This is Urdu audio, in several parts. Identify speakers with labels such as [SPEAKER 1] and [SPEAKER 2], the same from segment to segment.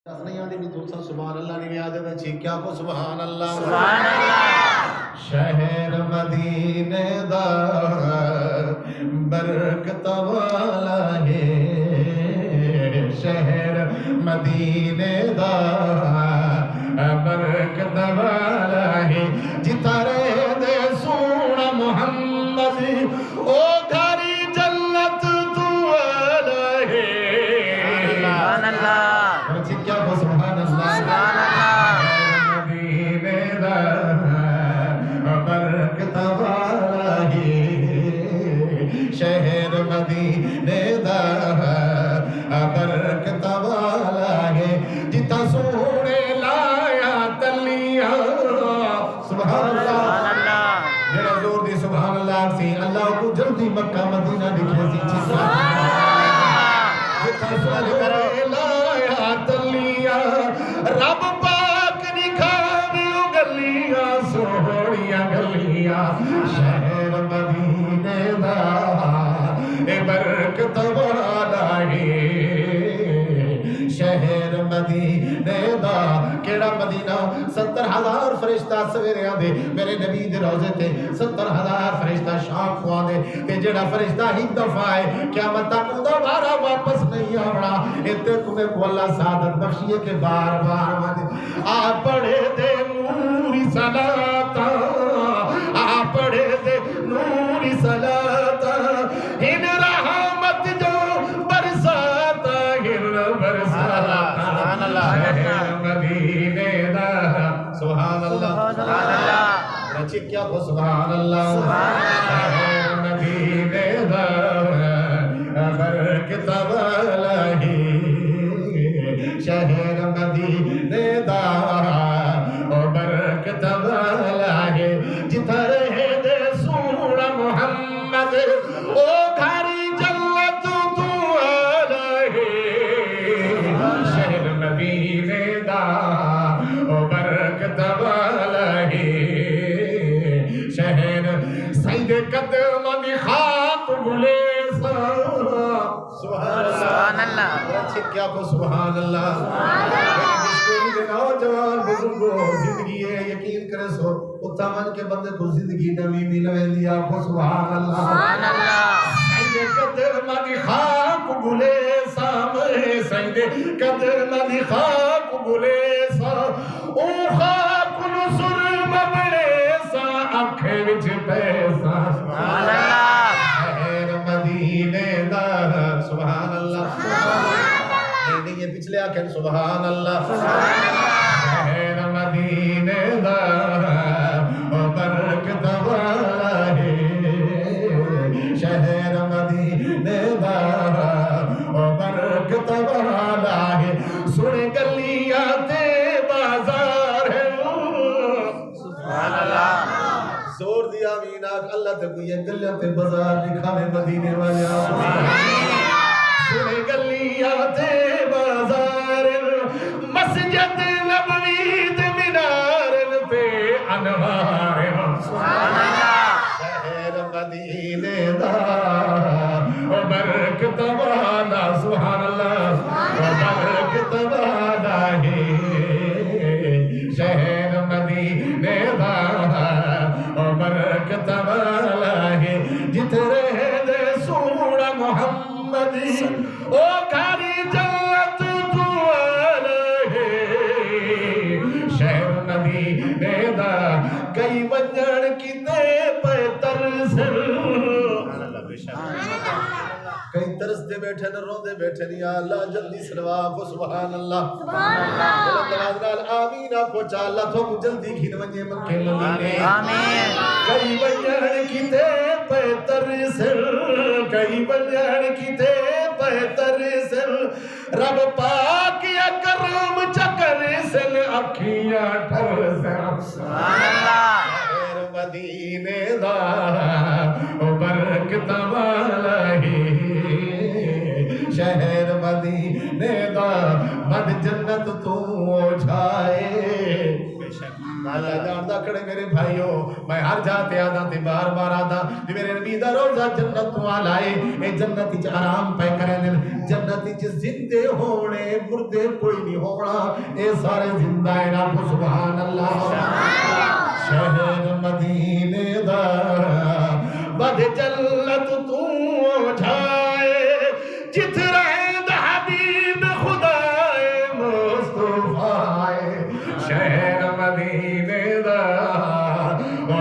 [SPEAKER 1] سبحان اللہ نہیں یاد ہے چھکیا کو سبحان اللہ
[SPEAKER 2] سبحان اللہ
[SPEAKER 1] شہر مدینے دا برکت والا ہے شہر مدینے دا برکت والا ہے جتا رہے دے سونا محمد او گھری جنت تو والا ہے
[SPEAKER 2] سبحان اللہ
[SPEAKER 1] چھکیا کو سبحان اللہ
[SPEAKER 2] سبحان اللہ
[SPEAKER 1] مدینے دا برکت والا ہے شہر مدینے دا برکت والا ہے جتا سونے لایا تلیاں سبحان اللہ جڑا زور دی سبحان اللہ سی اللہ کو جلدی مکہ مدینہ دکھے سی جتا سونے لایا تلیاں رب پاک نکھاویو گلیاں سوڑیاں گلیاں شہر مدینے دا اے برکت والا ہے شہر مدینے دا کیڑا مدینہ 70,000 فرشتہ سویرے آدھے میرے نبی دے روزے تے 70,000 فرشتہ شام کو آدھے تے جیڑا فرشتہ ہی دفعہ ہے قیامت تک دوبارہ واپس نہیں آوڑا اتنے تمہیں کو اللہ سعادت بخشیے کہ بار بار آدھے آپ پڑھے دے نوری صلاة آپ پڑھے دے نوری صلاة ہن رحمت جو برساتا ہن برساتا
[SPEAKER 2] سبحان اللہ
[SPEAKER 1] شہر مدینے دا سبحان اللہ
[SPEAKER 2] سبحان اللہ
[SPEAKER 1] رچی کیا کو سبحان اللہ
[SPEAKER 2] سبحان اللہ
[SPEAKER 1] شہر مدینے دا برکت والا ہے شہر مدینے دا برکت والا ہے جتا رہے دے سونا محمد او گھری جنت تو والا ہے شہر مدینے دا برکت والا ہے شہر سید قدم دی خاک گلیسا
[SPEAKER 2] سبحان اللہ
[SPEAKER 1] چھکیا کو سبحان اللہ نوجوان بزرگوں زندگی ہے یقین کرے سو اتھا من کے بندے کو زندگی نمی ملوے لیا کو سبحان اللہ
[SPEAKER 2] سبحان اللہ
[SPEAKER 1] سید قدر مدی خاک گلے سامے سید قدر مدی خاک گلے سا او خاک نصر مبڑے سا اکھے وچ پیسا
[SPEAKER 2] سبحان اللہ
[SPEAKER 1] شہر مدینے دا سبحان اللہ نہیں یہ پچھلے آکھیں سبحان اللہ شہر مدینے دا برکت والا ہے شہر مدینے دا برکت والا ہے سنے گلیاں تے بازار ہے
[SPEAKER 2] سبحان اللہ
[SPEAKER 1] زور دیا آمین آگ اللہ تے کوئی گلیاں تے بازار دکھاوے مدینے والے سنے گلیاں تے بازار مسجد نبوی تے مینار تے انوار
[SPEAKER 2] سبحان اللہ
[SPEAKER 1] شہر مدینے دا برکت والا سبحان اللہ برکت والا ہے شہر مدینے دا برکت والا ہے جت رہے دے سونا محمد او گھری جنت تو والا ہے شہر مدینے دا کئی ونجن کیتے پہ ترسل کئی ترستے بیٹھے نہ روندے بیٹھے نہیں اللہ جلدی سلوا کو سبحان اللہ
[SPEAKER 2] سبحان اللہ
[SPEAKER 1] آمین آپ کو چاہلا تو جلدی گھن ونجے مکہ مدینے
[SPEAKER 2] آمین
[SPEAKER 1] کئی ونجن کیتے پہ ترسل کئی ونجن کیتے پہ ترسل رب پاک یا کرم چکر سل اکھیاں ٹھرسل
[SPEAKER 2] سبحان اللہ
[SPEAKER 1] شہر مدینے دا برکت والا ہے شہر مدینے دا بد جنت تو جائے اللہ جاندا کھڑے میرے بھائیو میں ہر جاتے آدھا تے بار بار آدھا میرے نبی دا روزہ جنت تو آلائے اے جنت وچ آرام پہ کرے دل جنت وچ زندے ہونے مردے کوئی نہیں ہونا اے سارے زندہ ہیں رب سبحان اللہ شہر مدینے دا بد جلت تو جھائے جت رہند حبیب خدائے مصطفیٰ شہر مدینے دا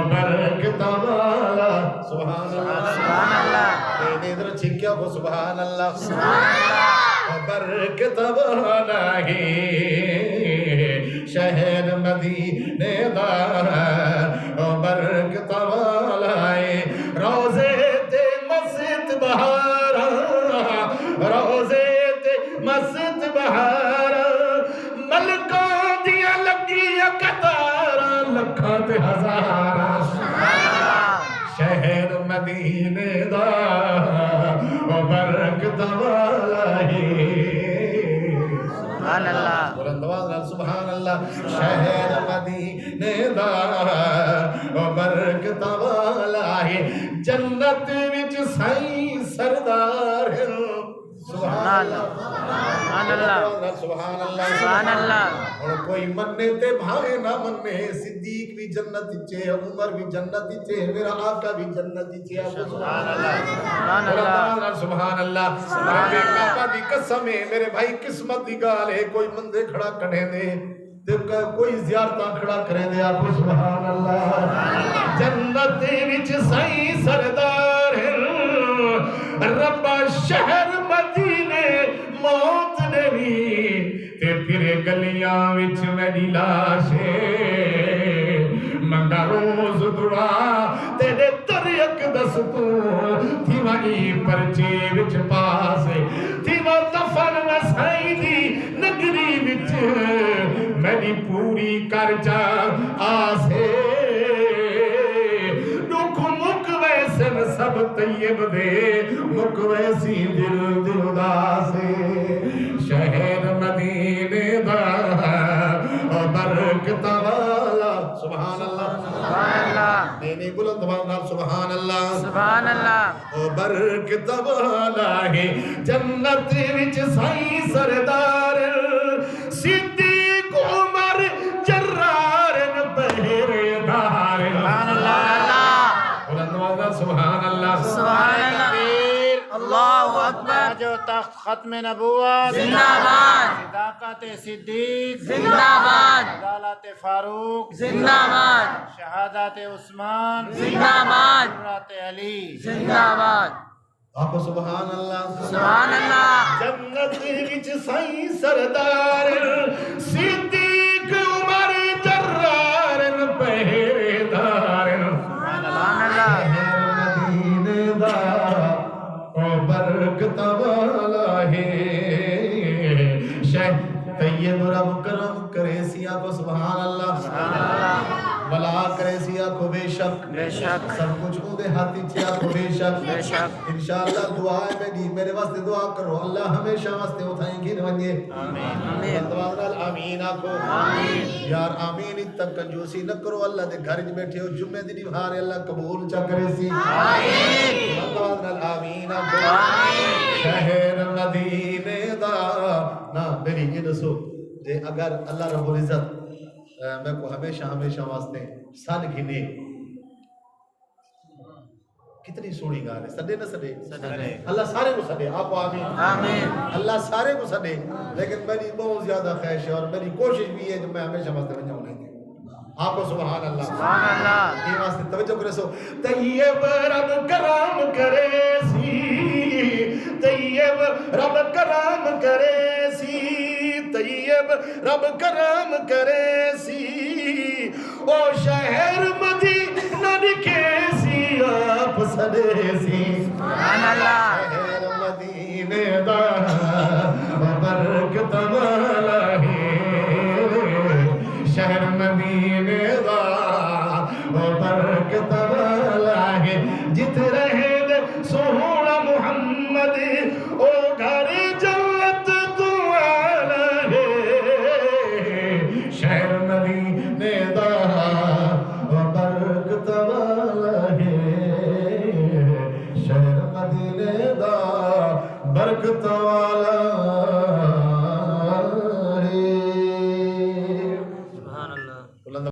[SPEAKER 1] برکت والا سبحان اللہ ادھر چھکیا وہ سبحان اللہ برکت والا ہے شہر مدینے دا برکت والا ہے روزے تے مسجد بہارا روزے تے مسجد بہارا ملکاں دیا لگیا قطارا لکھاں تے ہزارا شہر مدینے دا برکت والا ہے
[SPEAKER 2] سبحان اللہ
[SPEAKER 1] سبحان اللہ شہر مدینے دا برکت والا ہے جنت وچ سائیں سردار ہے سبحان اللہ
[SPEAKER 2] سبحان اللہ
[SPEAKER 1] سبحان اللہ
[SPEAKER 2] سبحان اللہ
[SPEAKER 1] اور کوئی مننے تے بھاوے نہ مننے صدیق بھی جنت وچ ہے عمر بھی جنت وچ ہے میرا آقا بھی جنت وچ ہے سبحان اللہ
[SPEAKER 2] سبحان اللہ
[SPEAKER 1] سبحان اللہ رب کعبہ دی قسم ہے میرے بھائی قسمت دی گال ہے کوئی مندے کھڑا کرنے دے کوئی زیارتاں کھڑا کرے دے آپ سبحان اللہ جنت وچ سائیں سردار ہے رب شہر مدینے موت نہیں تے پھر گلیاں وچ میری لاش منگا روز دعا تیرے تریک دس تو تھی وہی پرچے وچ پاس تھی وہ دفن وسائی دی نگری وچ میری پوری کر جا آسے دکھ مک ویسن سب طیب دے مک ویسی دل دلداسے شہر مدینے دا برکت والا سبحان اللہ
[SPEAKER 2] سبحان اللہ
[SPEAKER 1] دینی بلند والا سبحان اللہ
[SPEAKER 2] سبحان اللہ
[SPEAKER 1] برکت والا ہے جنت وچ سائیں سردار صدیق عمر جرار پہرے دار
[SPEAKER 2] سبحان اللہ
[SPEAKER 1] بلند والا سبحان اللہ
[SPEAKER 2] سبحان اللہ اللہ اکبر
[SPEAKER 3] جو تخت ختم نبوت
[SPEAKER 2] زندہ باد
[SPEAKER 3] صداقت صدیق
[SPEAKER 2] زندہ باد
[SPEAKER 3] عدالت فاروق
[SPEAKER 2] زندہ باد
[SPEAKER 3] شہادت عثمان
[SPEAKER 2] زندہ باد
[SPEAKER 3] جرات علی
[SPEAKER 2] زندہ باد
[SPEAKER 1] آپ سبحان اللہ
[SPEAKER 2] سبحان اللہ
[SPEAKER 1] جنت وچ سائیں سردار صدیق عمر جرار پہرے دار
[SPEAKER 2] سبحان اللہ
[SPEAKER 1] مدینے دا برکت والا ہے شہ طیب رب کرم کرے سیا کو سبحان اللہ بلا کرے سیا کو بے شک سب کچھ ہوں دے ہاتھی چیا کو بے شک انشاءاللہ دعا ہے میرے واسطے دعا کرو اللہ ہمیشہ واسطے اٹھائیں گی نوانیے آمین آکو یار آمین اتنا کنجوسی نہ کرو اللہ دے گھر بیٹھے ہو جمعے دی نبھارے اللہ قبول چا کرے سی آمین آکو شہر مدینے دا نا میری یہ دسو جے اگر اللہ رب العزت میں کو ہمیشہ واسطے سن گھنے کتنی سوڑی گال ہے سڈے نہ سڈے اللہ سارے کو سڈے آپ آمین اللہ سارے کو سڈے لیکن میری بہت زیادہ خواہش ہے اور میری کوشش بھی ہے کہ میں ہمیشہ واسطے بن جاؤں نہیں آپ کو سبحان اللہ یہ واسطے توجہ کرے سو طیب رب کرام کرے سی طیب رب کرام کرے سی طیب رب کرام کرے سی او شہر مدینہ دکھے سی آپ سدے سی شہر مدینے دا برکت والا ہے شہر مدینے دا برکت